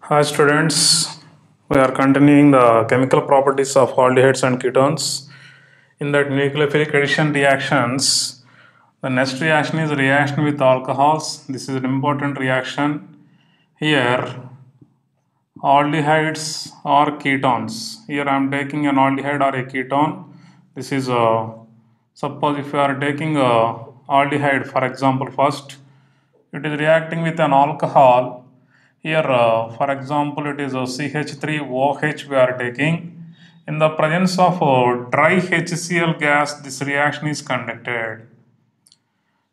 Hi students, we are continuing the chemical properties of aldehydes and ketones. In that nucleophilic addition reactions, the next reaction is reaction with alcohols. This is an important reaction. Here, aldehydes or ketones. Here I am taking an aldehyde or a ketone. This is suppose if you are taking a aldehyde, for example, first it is reacting with an alcohol. Here, for example, it is a CH3OH we are taking. In the presence of dry HCl gas, this reaction is conducted.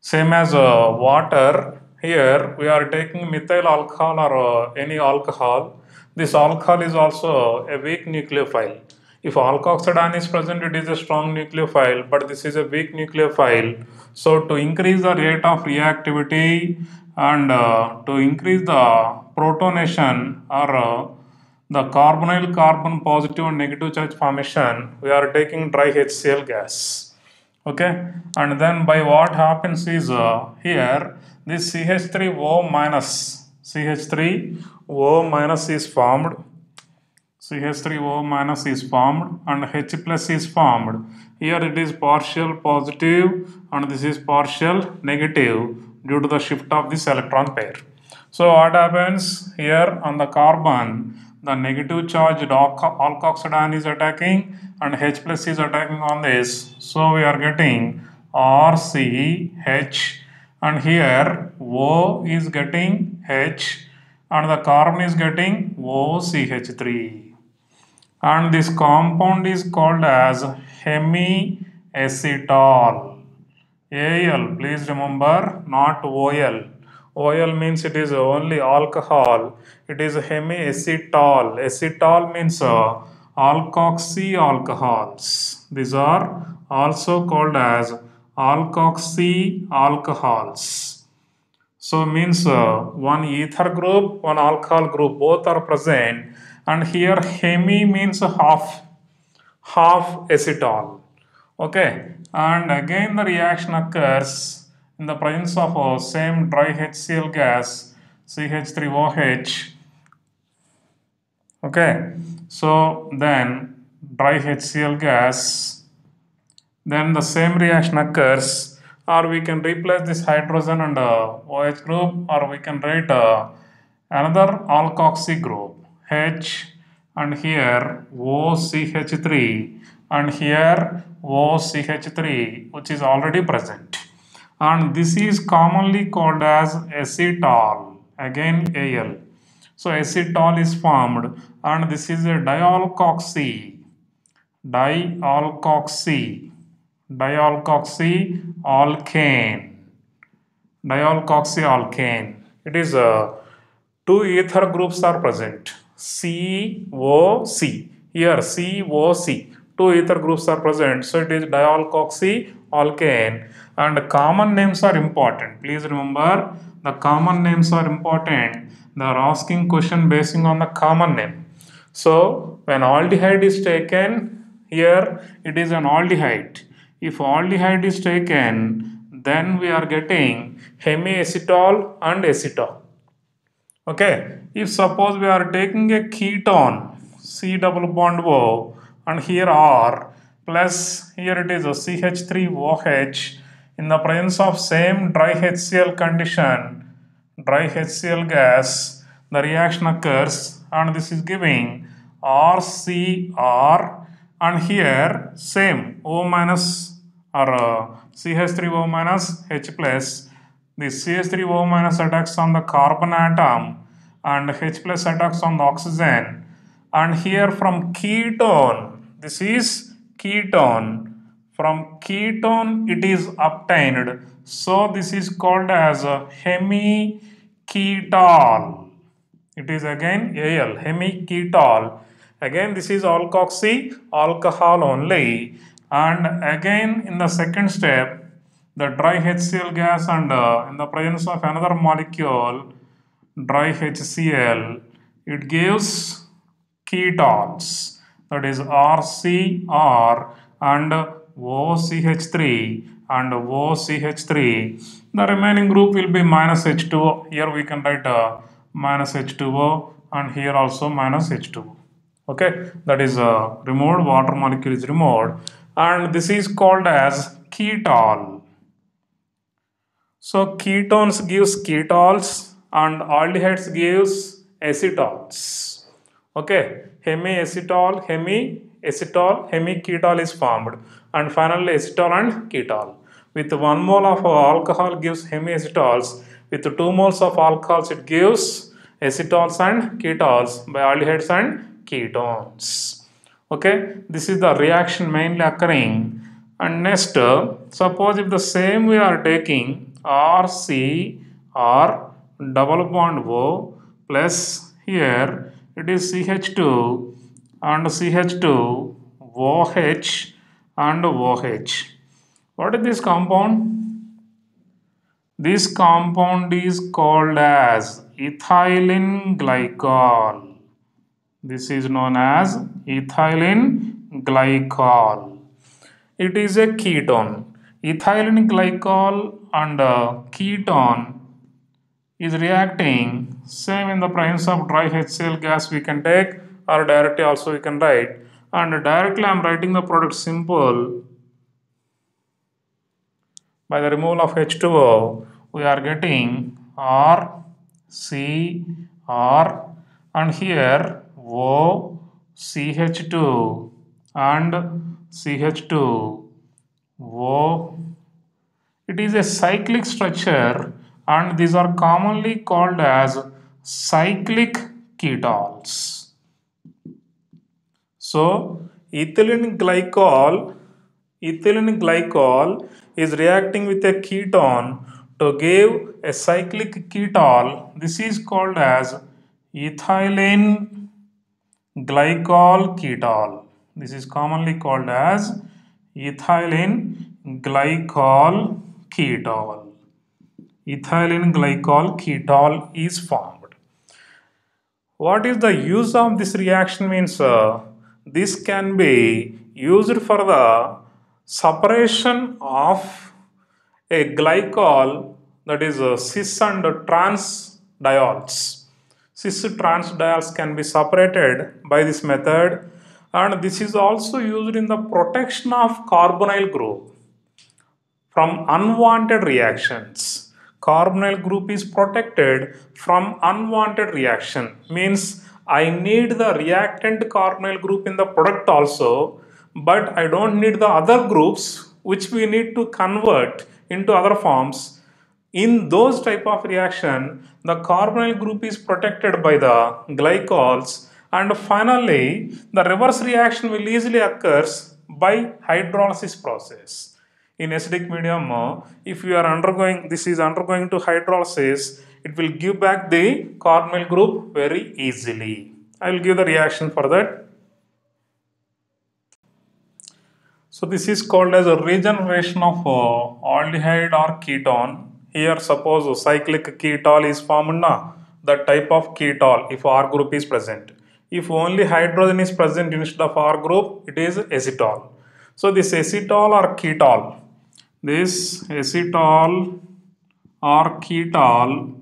Same as water, here we are taking methyl alcohol or any alcohol. This alcohol is also a weak nucleophile. If alkoxide is present, it is a strong nucleophile, but this is a weak nucleophile. So, to increase the rate of reactivity and to increase the protonation or the carbonyl carbon positive and negative charge formation, we are taking dry HCl gas. Okay, and then by what happens is here this CH3O minus CH3O minus is formed. CH3O minus is formed and H plus is formed. Here it is partial positive and this is partial negative due to the shift of this electron pair. So what happens here on the carbon, the negative charged alkoxide ion is attacking and H plus is attacking on this. So we are getting RCH and here O is getting H and the carbon is getting OCH3. And this compound is called as hemiacetal. AL, please remember, not OL. OL means it is only alcohol. It is hemiacetal. Acetal means alkoxy alcohols. These are also called as alkoxy alcohols. So means one ether group, one alcohol group, both are present. And here hemi means half acetal. Okay, and again the reaction occurs in the presence of same dry HCl gas CH3OH. Okay, so then dry HCl gas, then the same reaction occurs, or we can replace this hydrogen and OH group, or we can write another alkoxy group H and here OCH3 and here OCH3, which is already present, and this is commonly called as acetal, again Al. So acetal is formed and this is a dialkoxy dialkoxy dialkoxyalkane. Dialkoxyalkane. It is two ether groups are present. COC. Here COC. Two ether groups are present. So it is dialkoxyalkane. And common names are important. Please remember the common names are important. They are asking question basing on the common name. So when aldehyde is taken, here it is an aldehyde. If aldehyde is taken, then we are getting hemiacetal and acetal. Okay, if suppose we are taking a ketone, C double bond O, and here R plus here it is a CH3OH, in the presence of same dry HCl condition, dry HCl gas, the reaction occurs and this is giving RCR, and here same O minus or CH3O minus H plus. This CH3O minus attacks on the carbon atom and H plus attacks on the oxygen. And here from ketone, this is ketone. From ketone it is obtained. So this is called as a hemiketal. It is again Al, hemiketal. Again this is alkoxy alcohol only. And again in the second step, the dry HCl gas and in the presence of another molecule, dry HCl, it gives ketones, that is RCR and OCH3 and OCH3. The remaining group will be minus H2O. Here we can write minus H2O and here also minus H2O. Okay, that is removed, water molecule is removed, and this is called as ketol. So ketones gives ketols and aldehydes gives acetols. Okay, hemiacetal, hemiacetal, hemiketol is formed, and finally acetal and ketol. With 1 mole of alcohol gives hemiacetols. With 2 moles of alcohols it gives acetols and ketols by aldehydes and ketones. Okay, this is the reaction mainly occurring. And next, suppose if the same we are taking RC or double bond O plus here it is CH2 and CH2 OH and OH. What is this compound? This compound is called as ethylene glycol. This is known as ethylene glycol. It is a ketone. Ethylene glycol and ketone is reacting same in the presence of dry HCl gas we can take, or directly also we can write, and directly I am writing the product simple. By the removal of H2O we are getting R, C, R, and here O, CH2 and CH2 O. It is a cyclic structure and these are commonly called as cyclic ketols. So ethylene glycol is reacting with a ketone to give a cyclic ketol. This is called as ethylene glycol ketol. This is commonly called as ethylene glycol ketol. Ethylene glycol ketol is formed. What is the use of this reaction means this can be used for the separation of a glycol, that is cis and trans diols. Cis trans diols can be separated by this method, and this is also used in the protection of carbonyl group from unwanted reactions. Carbonyl group is protected from unwanted reaction. Means I need the reactant carbonyl group in the product also, but I don't need the other groups which we need to convert into other forms. In those type of reaction, the carbonyl group is protected by the glycols, and finally the reverse reaction will easily occurs by hydrolysis process. In acidic medium, if you are undergoing, this is undergoing to hydrolysis, it will give back the carbonyl group very easily. I will give the reaction for that. So this is called as a regeneration of aldehyde or ketone. Here suppose cyclic ketol is formed na, the type of ketol if R group is present. If only hydrogen is present instead of R group, it is acetol. So this acetol or ketol, this acetol or ketol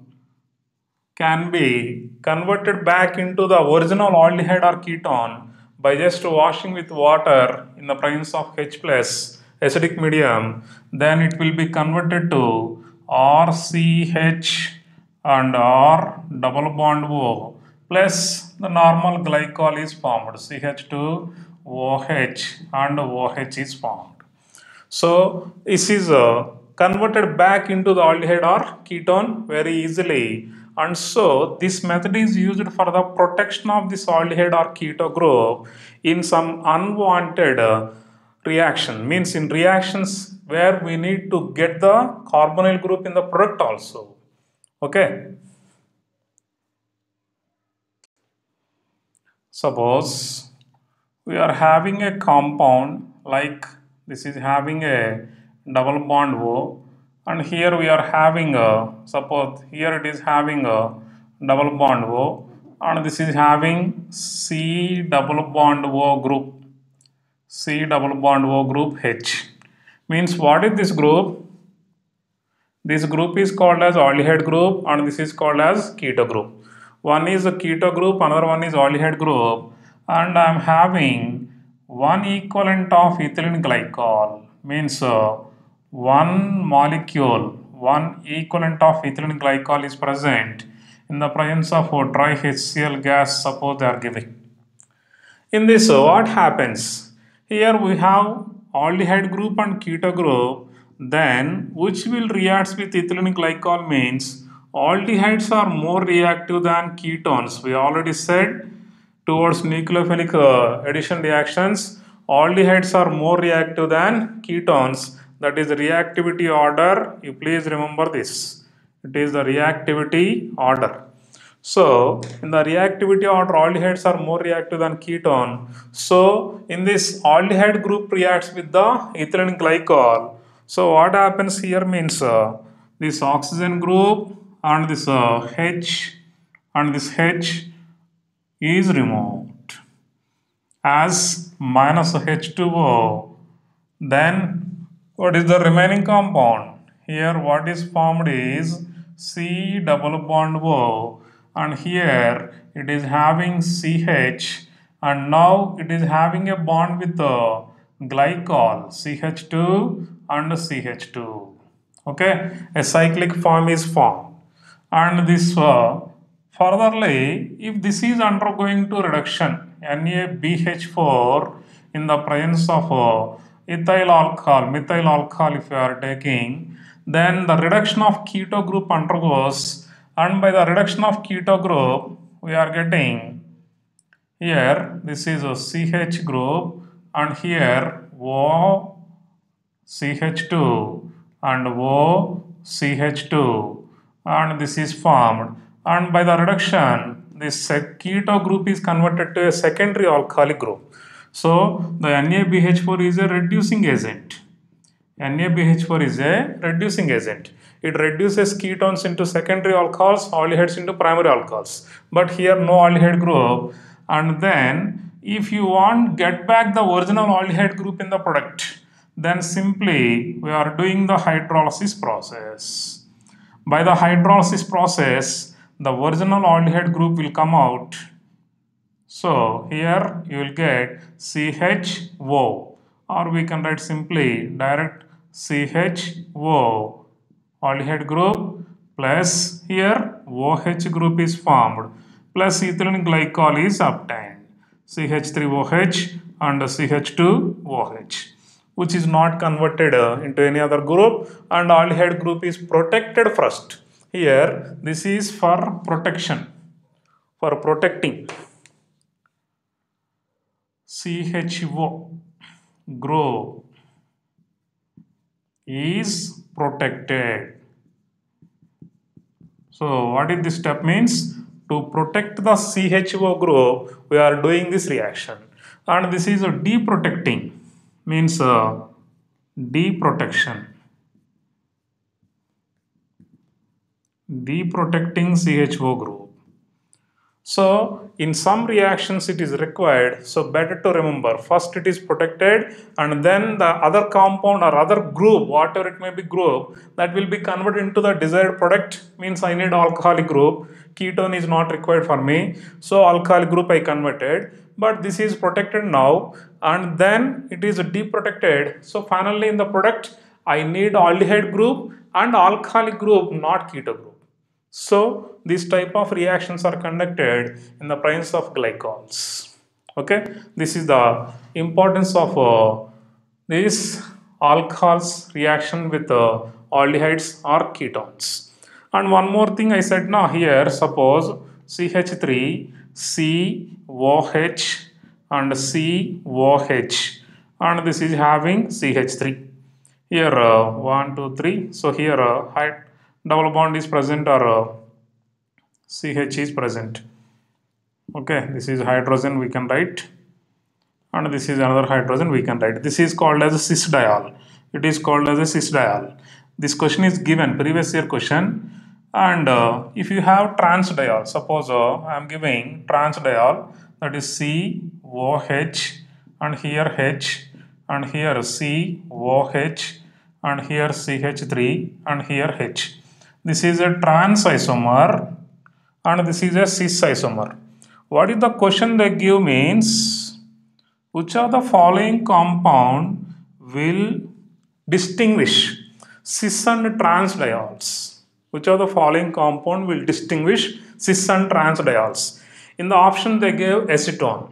can be converted back into the original aldehyde or ketone by just washing with water in the presence of H plus acidic medium. Then it will be converted to RCH and R double bond O plus the normal glycol is formed, CH2OH and OH is formed. So this is converted back into the aldehyde or ketone very easily, and so this method is used for the protection of this aldehyde or keto group in some unwanted reaction, means in reactions where we need to get the carbonyl group in the product also. Okay. Suppose we are having a compound like this is having a double bond O, and here we are having a, suppose here it is having a double bond O, and this is having C double bond O group, C double bond O group H. Means what is this group? This group is called as aldehyde group and this is called as keto group. One is a keto group, another one is aldehyde group, and I am having one equivalent of ethylene glycol, means one molecule, one equivalent of ethylene glycol is present in the presence of a dry HCl gas, suppose they are giving. In this, what happens? Here we have aldehyde group and keto group, then which will react with ethylene glycol means aldehydes are more reactive than ketones. We already said towards nucleophilic addition reactions, aldehydes are more reactive than ketones. That is the reactivity order. You please remember this. It is the reactivity order. So, in the reactivity order, aldehydes are more reactive than ketone. So, in this aldehyde group reacts with the ethylene glycol. So, what happens here means this oxygen group and this H and this H is removed as minus H2O. Then, what is the remaining compound? Here, what is formed is C double bond O, and here it is having CH, and now it is having a bond with the glycol CH2 and CH2. Okay, a cyclic form is formed, and this furtherly, if this is undergoing to reduction NaBH4 in the presence of ethyl alcohol, methyl alcohol if you are taking, then the reduction of keto group undergoes, and by the reduction of keto group we are getting here this is a CH group, and here OCH2 and OCH2, and this is formed, and by the reduction this keto group is converted to a secondary alcoholic group. So the NaBH4 is a reducing agent. NaBH4 is a reducing agent. It reduces ketones into secondary alcohols, aldehydes into primary alcohols. But here no aldehyde group. And then if you want get back the original aldehyde group in the product, then simply we are doing the hydrolysis process. By the hydrolysis process, the original aldehyde group will come out. So here you will get CHO, or we can write simply direct CHO aldehyde group plus here OH group is formed plus ethylene glycol is obtained, CH3OH and CH2OH, which is not converted into any other group, and aldehyde group is protected first. Here this is for protection, for protecting. CHO group is protected. So what is this step means? To protect the CHO group, we are doing this reaction, and this is a deprotecting, means deprotection, deprotecting CHO group. So in some reactions it is required, so better to remember first it is protected, and then the other compound or other group, whatever it may be group, that will be converted into the desired product. Means I need alcoholic group, ketone is not required for me, so alcoholic group I converted, but this is protected now, and then it is deprotected. So finally in the product I need aldehyde group and alcoholic group, not keto group. So these type of reactions are conducted in the presence of glycols. Okay, this is the importance of these alcohols reaction with aldehydes or ketones. And one more thing I said now here, suppose CH3, COH and COH, and this is having CH3. Here 1, 2, 3. So here double bond is present, or CH is present. Okay, this is hydrogen we can write, and this is another hydrogen we can write. This is called as a cis diol. It is called as a cis diol. This question is given, previous year question, and if you have trans diol, suppose I am giving trans diol, that is COH and here H and here COH and here CH3 and here H. This is a trans isomer, and this is a cis isomer. What is the question they give means, which of the following compound will distinguish cis and trans diols? Which of the following compound will distinguish cis and trans diols? In the option they gave acetone.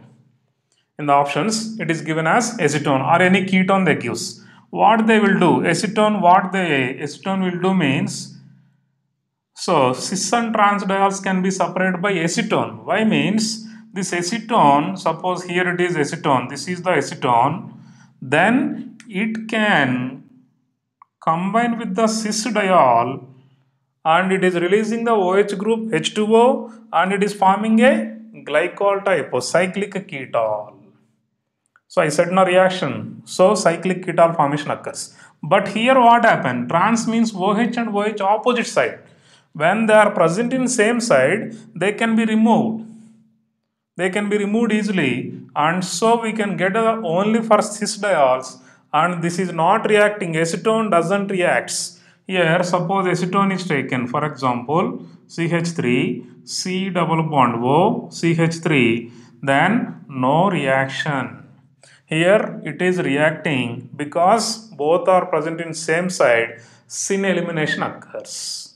In the options it is given as acetone or any ketone they gives. What they will do, acetone will do means, so cis and trans diols can be separated by acetone. Why means, this acetone, suppose here it is acetone, this is the acetone, then it can combine with the cis diol and it is releasing the OH group H2O and it is forming a glycol type of cyclic ketol. So I said no reaction. So cyclic ketol formation occurs. But here what happened? Trans means OH and OH opposite side. When they are present in same side, they can be removed. They can be removed easily, and so we can get only for cis diols, and this is not reacting. Acetone doesn't react. Here suppose acetone is taken, for example CH3, C double bond O, CH3, then no reaction. Here it is reacting because both are present in same side, syn elimination occurs.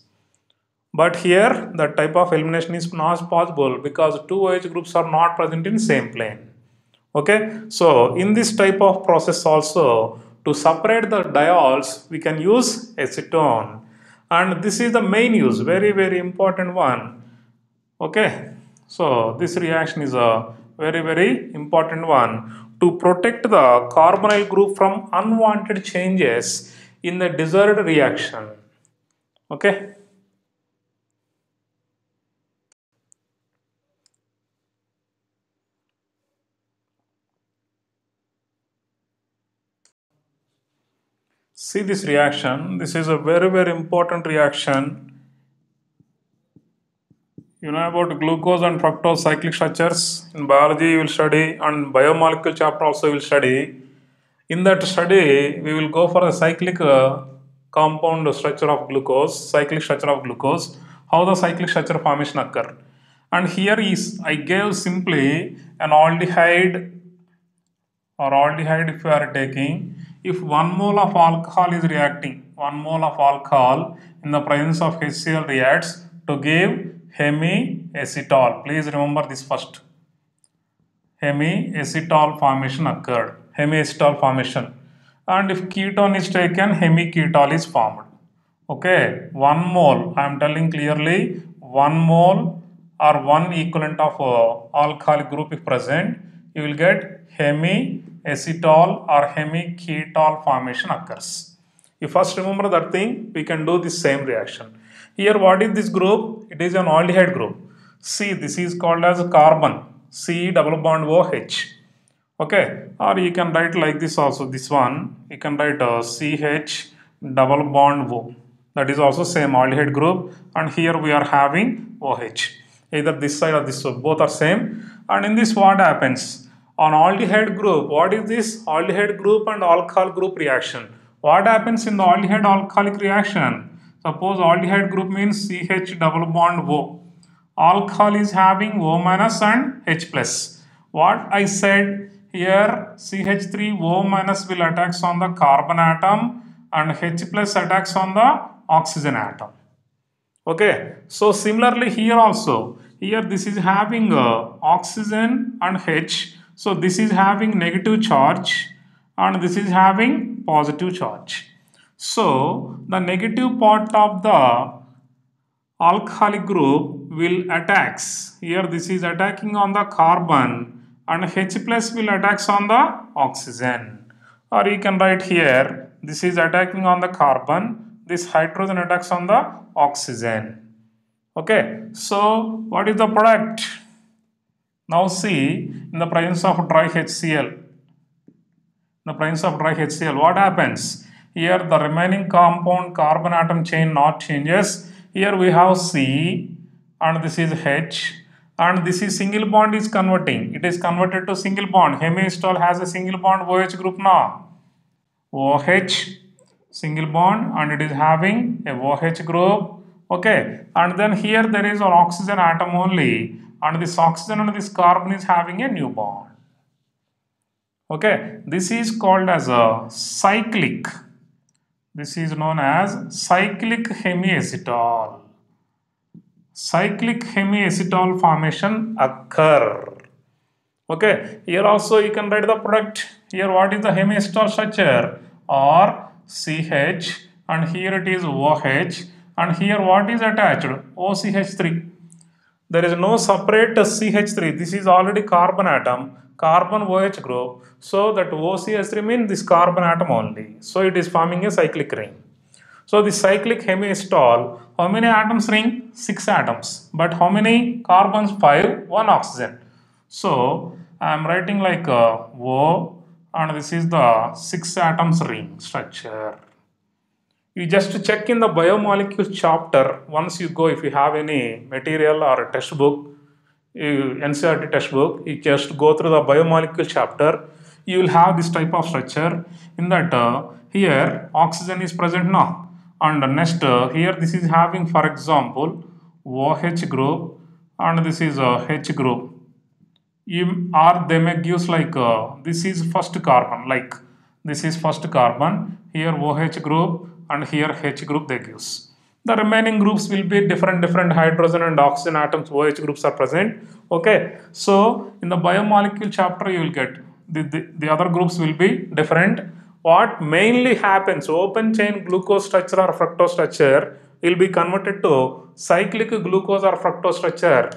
But here the type of elimination is not possible because two OH groups are not present in same plane. Okay, so in this type of process also, to separate the diols we can use acetone, and this is the main use, very important one. Okay, so this reaction is a very important one to protect the carbonyl group from unwanted changes in the desired reaction. Okay. See this reaction, this is a very important reaction. You know about glucose and fructose cyclic structures. In biology you will study, and biomolecule chapter also you will study. In that study we will go for a cyclic compound structure of glucose, cyclic structure of glucose, how the cyclic structure formation occur. And here is, I gave simply an aldehyde or aldehyde if you are taking, if 1 mole of alcohol is reacting, 1 mole of alcohol in the presence of HCl reacts to give hemiacetal. Please remember this first. Hemiacetal formation occurred. Hemiacetal formation. And if ketone is taken, hemiketol is formed. Okay, 1 mole, I am telling clearly, 1 mole or 1 equivalent of alcoholic group if present, you will get hemiacetal or hemiketol formation occurs. You first remember that thing, we can do the same reaction. Here what is this group? It is an aldehyde group. See, this is called as carbon, C double bond OH. Okay, or you can write like this also, this one, you can write CH double bond O. That is also same aldehyde group, and here we are having OH. Either this side or this side, both are same. And in this what happens? On aldehyde group, what is this? Aldehyde group and alcohol group reaction. What happens in the aldehyde alcoholic reaction? Suppose aldehyde group means CH double bond O. Alcohol is having O minus and H plus. What I said here, CH3O minus will attacks on the carbon atom and H plus attacks on the oxygen atom. Okay, so similarly here also, here this is having oxygen and H, so this is having negative charge and this is having positive charge. So the negative part of the alcoholic group will attacks, here this is attacking on the carbon and H plus will attacks on the oxygen, or you can write here this is attacking on the carbon, this hydrogen attacks on the oxygen. Okay, so what is the product? Now see, in the presence of dry HCl, what happens? Here the remaining compound carbon atom chain not changes. Here we have C and this is H, and this is single bond is converting. It is converted to single bond. Hemiacetal has a single bond OH group now. OH single bond, and it is having a OH group, Okay, and then here there is an oxygen atom only, and this oxygen and this carbon is having a new bond. Okay, this is called as a cyclic. This is known as cyclic hemiacetal. Cyclic hemiacetal formation occur. Okay, here also you can write the product. Here what is the hemiacetal structure? R CH, and here it is OH, and here what is attached? OCH3. There is no separate CH3. This is already carbon atom, carbon OH group. So that OCH3 means this carbon atom only. So it is forming a cyclic ring. So the cyclic hemiacetal, how many atoms ring? 6 atoms. But how many carbons? 5, 1 oxygen. So I am writing like O, and this is the 6 atoms ring structure. You just check in the biomolecule chapter once you go, if you have any material or a textbook, NCERT textbook, you just go through the biomolecule chapter, you will have this type of structure. In that here oxygen is present now, and next here this is having, for example, OH group, and this is H group. Or they may give like this is first carbon, like this is first carbon, here OH group, and here H group they gives. The remaining groups will be different hydrogen and oxygen atoms, OH groups are present. Okay, so in the biomolecule chapter you will get the other groups will be different. What mainly happens, open chain glucose structure or fructose structure will be converted to cyclic glucose or fructose structure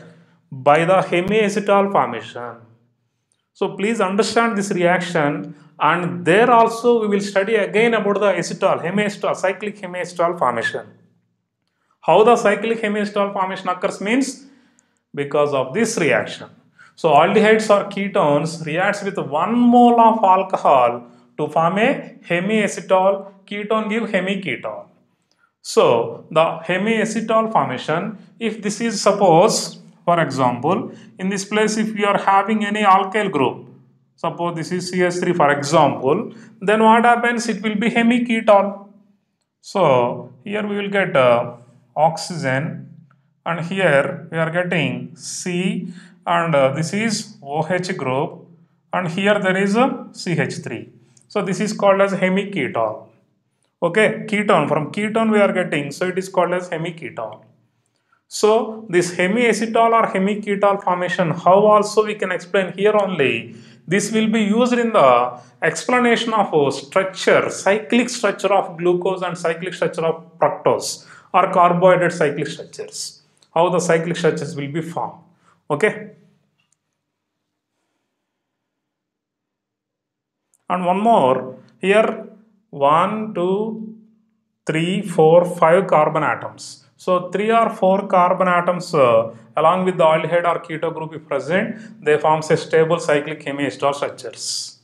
by the hemiacetal formation. So please understand this reaction, and there also we will study again about the acetal, hemiacetal, cyclic hemiacetal formation. How the cyclic hemiacetal formation occurs means because of this reaction. So aldehydes or ketones reacts with 1 mole of alcohol to form a hemiacetal, ketone give hemiketone. So the hemiacetal formation, if this is suppose, for example, in this place if you are having any alkyl group, suppose this is CH3 for example, then what happens? It will be hemiketone. So here we will get oxygen, and here we are getting C, and this is OH group, and here there is a CH3. So this is called as hemiketone. Okay, ketone, from ketone we are getting, so it is called as hemiketone. So this hemiacetal or hemiketone formation, how also we can explain here only. This will be used in the explanation of structure, cyclic structure of glucose and cyclic structure of fructose or carbohydrate cyclic structures. How the cyclic structures will be formed. Okay. And one more, here 1, 2, 3, 4, 5 carbon atoms. So 3 or 4 carbon atoms along with the aldehyde or keto group if present, they forms a stable cyclic hemiacetal structures.